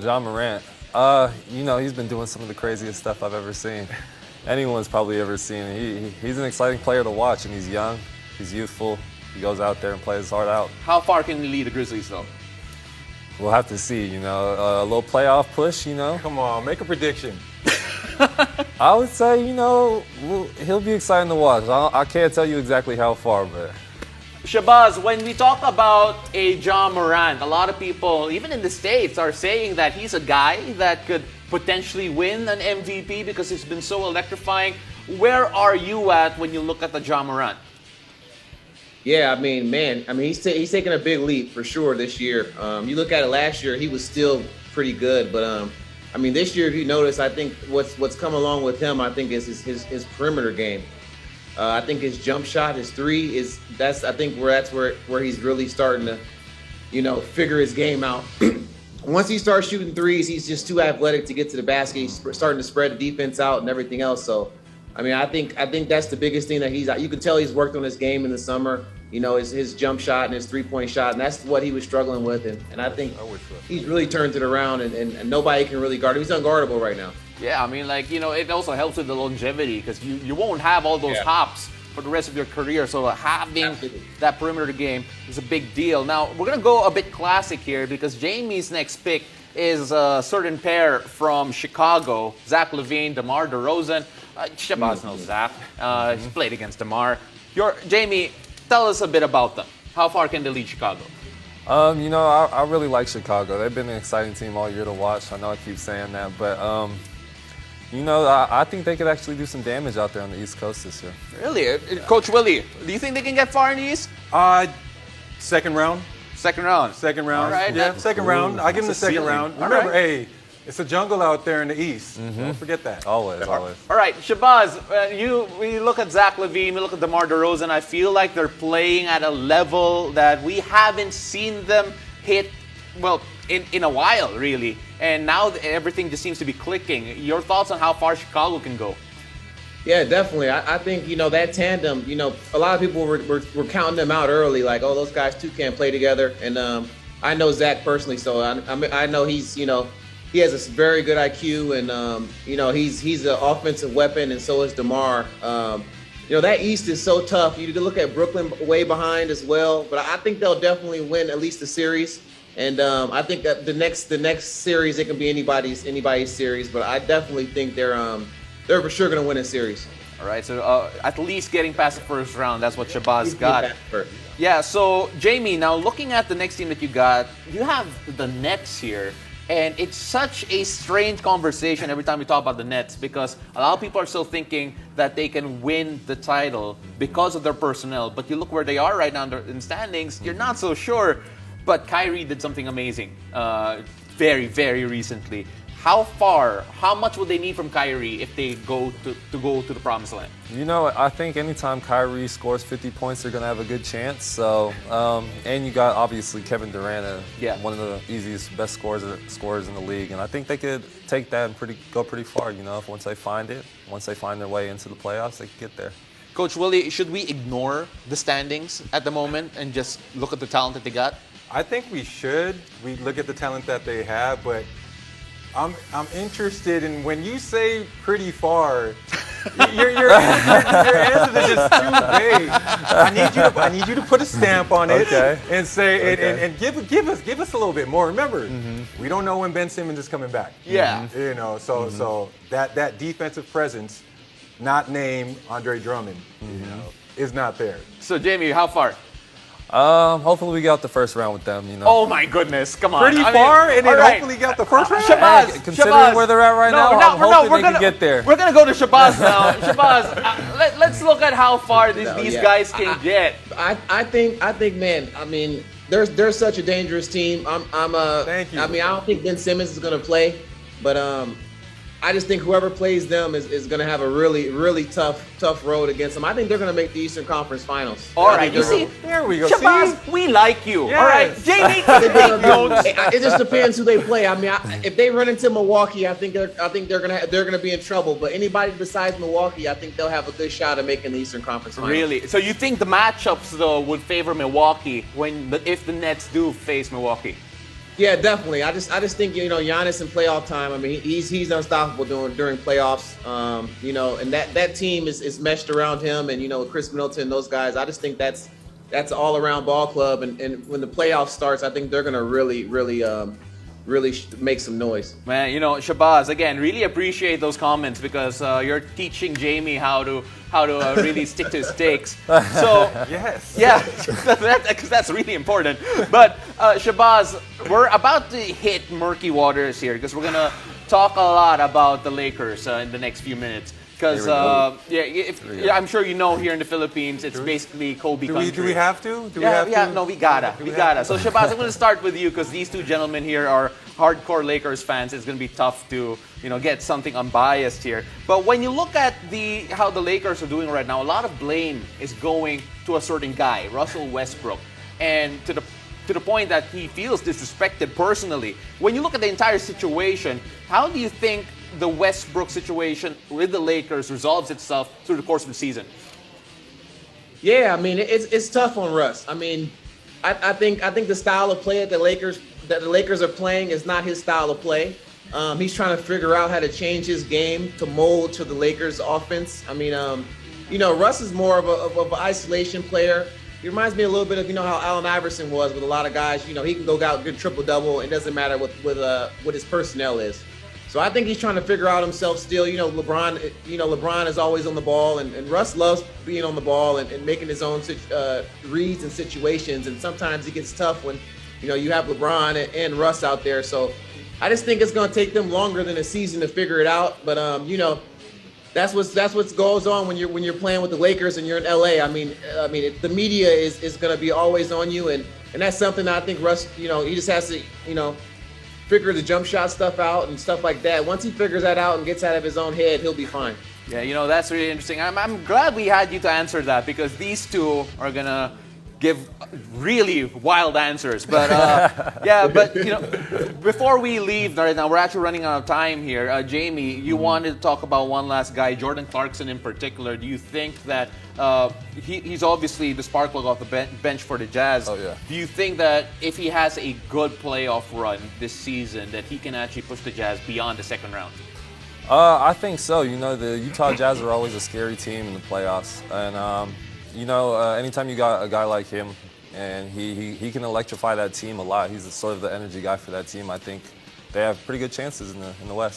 Ja Morant, he's been doing some of the craziest stuff I've ever seen. Anyone's probably ever seen. He's an exciting player to watch, and he's young, he's youthful. He goes out there and plays his heart out. How far can he lead the Grizzlies, though? We'll have to see, a little playoff push, Come on, make a prediction. I would say, he'll be exciting to watch. I can't tell you exactly how far, but. Shabazz, when we talk about a Ja Morant, a lot of people, even in the States, are saying that he's a guy that could potentially win an MVP because he's been so electrifying. Where are you at when you look at the Ja Morant? Yeah, he's taking a big leap for sure this year. You look at it last year, he was still pretty good, but this year, if you notice, I think what's come along with him, I think is his perimeter game. I think his jump shot, his three that's where he's really starting to, figure his game out. Once he starts shooting threes, he's just too athletic to get to the basket. He's starting to spread the defense out and everything else. So, I think that's the biggest thing that you can tell he's worked on his game in the summer. His jump shot and his three-point shot, and that's what he was struggling with. And I think he's really turned it around, and nobody can really guard him. He's unguardable right now. Yeah, it also helps with the longevity because you won't have all those hops for the rest of your career. So having that perimeter game is a big deal. Now, we're going to go a bit classic here because Jamie's next pick is a certain pair from Chicago, Zach LaVine, DeMar DeRozan. Shabazz knows Zach. He's played against DeMar. Jamie, tell us a bit about them. How far can they lead Chicago? I really like Chicago. They've been an exciting team all year to watch. I know I keep saying that, but I think they could actually do some damage out there on the East Coast this year. Really? Coach Willie, do you think they can get far in the East? Second round. Second round. Second round. All right. Yeah, second round. I give him the second round. Remember, right. It's a jungle out there in the East. Don't forget that. Always. All right, Shabazz, we look at Zach LaVine, we look at DeMar DeRozan. I feel like they're playing at a level that we haven't seen them hit, in a while, really. And now everything just seems to be clicking. Your thoughts on how far Chicago can go? Yeah, definitely. I think, that tandem, a lot of people were counting them out early, like, oh, those guys too can't play together. And I know Zach personally, so I know he's, he has a very good IQ, and he's an offensive weapon, and so is DeMar. That East is so tough. You look at Brooklyn way behind as well, but I think they'll definitely win at least a series. And I think that the next series, it can be anybody's series, but I definitely think they're for sure going to win a series. All right, so at least getting past the first round, that's what Shabazz got. Yeah, so Jamie, now looking at the next team that you got, you have the Nets here. And it's such a strange conversation every time we talk about the Nets because a lot of people are still thinking that they can win the title because of their personnel. But you look where they are right now in standings, you're not so sure. But Kyrie did something amazing very, very recently. How much would they need from Kyrie if they go to the promised land? I think anytime Kyrie scores 50 points, they're going to have a good chance. So, and you got obviously Kevin Durant, one of the easiest, best scorers in the league, and I think they could take that and go pretty far. Once they find their way into the playoffs, they could get there. Coach Willie, should we ignore the standings at the moment and just look at the talent that they got? I think we should. We look at the talent that they have, but I'm interested in when you say pretty far. Your answer is just too vague. I need you to put a stamp on it and say and give us a little bit more. Remember, we don't know when Ben Simmons is coming back. Yeah. So that defensive presence, not named Andre Drummond, is not there. So Jamie, how far? Hopefully we got the first round with them. Oh my goodness, come on! Pretty far, and then hopefully got the first round. Shabazz, considering where they're at right now, I'm hoping they can get there. We're gonna go to Shabazz now. Shabazz, let's look at how far these guys can get. I think, man. There's such a dangerous team. Thank you. I don't think Ben Simmons is gonna play, but I just think whoever plays them is going to have a really, really tough road against them. I think they're going to make the Eastern Conference Finals. All right, you see, there we go. Shabazz, we like you. Yes. All right, Jamie, take notes. It just depends who they play. If they run into Milwaukee, I think they're going to be in trouble. But anybody besides Milwaukee, I think they'll have a good shot at making the Eastern Conference Finals. Really? So you think the matchups though would favor Milwaukee if the Nets do face Milwaukee? Yeah, definitely. I just think Giannis in playoff time. I mean, he's unstoppable during playoffs. And that team is meshed around him, and Chris Middleton, those guys. I just think that's all around ball club, and when the playoff starts, I think they're gonna really make some noise. Man, Shabazz, again, really appreciate those comments because you're teaching Jamie how to really stick to his takes. So Yes. yeah, because that's really important. But Shabazz, we're about to hit murky waters here because we're gonna talk a lot about the Lakers in the next few minutes. Because I'm sure here in the Philippines, it's basically Kobe country. Do we have to? No, we gotta. So Shabazz, I'm going to start with you because these two gentlemen here are hardcore Lakers fans. It's going to be tough to get something unbiased here. But when you look at how the Lakers are doing right now, a lot of blame is going to a certain guy, Russell Westbrook, and to the point that he feels disrespected personally. When you look at the entire situation, how do you think the Westbrook situation with the Lakers resolves itself through the course of the season? Yeah, I mean it's tough on Russ. I mean, I think the style of play that the Lakers are playing is not his style of play. He's trying to figure out how to change his game to mold to the Lakers offense. I mean, Russ is more of an isolation player. He reminds me a little bit of how Allen Iverson was with a lot of guys. He can go out good triple double. It doesn't matter what his personnel is. So I think he's trying to figure out himself still. LeBron is always on the ball, and Russ loves being on the ball and making his own reads and situations. And sometimes it gets tough when you have LeBron and Russ out there. So I just think it's going to take them longer than a season to figure it out. But that's what goes on when you're playing with the Lakers and you're in LA. I mean, the media is going to be always on you, and that's something I think Russ, he just has to, figure the jump shot stuff out and stuff like that. Once he figures that out and gets out of his own head, he'll be fine. Yeah, that's really interesting. I'm glad we had you to answer that because these two are gonna give really wild answers. But before we leave right now, we're actually running out of time here. Jamie, you wanted to talk about one last guy, Jordan Clarkson in particular. Do you think that he's obviously the spark plug off the bench for the Jazz? Oh, yeah. Do you think that if he has a good playoff run this season, that he can actually push the Jazz beyond the second round? I think so. The Utah Jazz are always a scary team in the playoffs, and anytime you got a guy like him, and he can electrify that team a lot. He's sort of the energy guy for that team. I think they have pretty good chances in the West.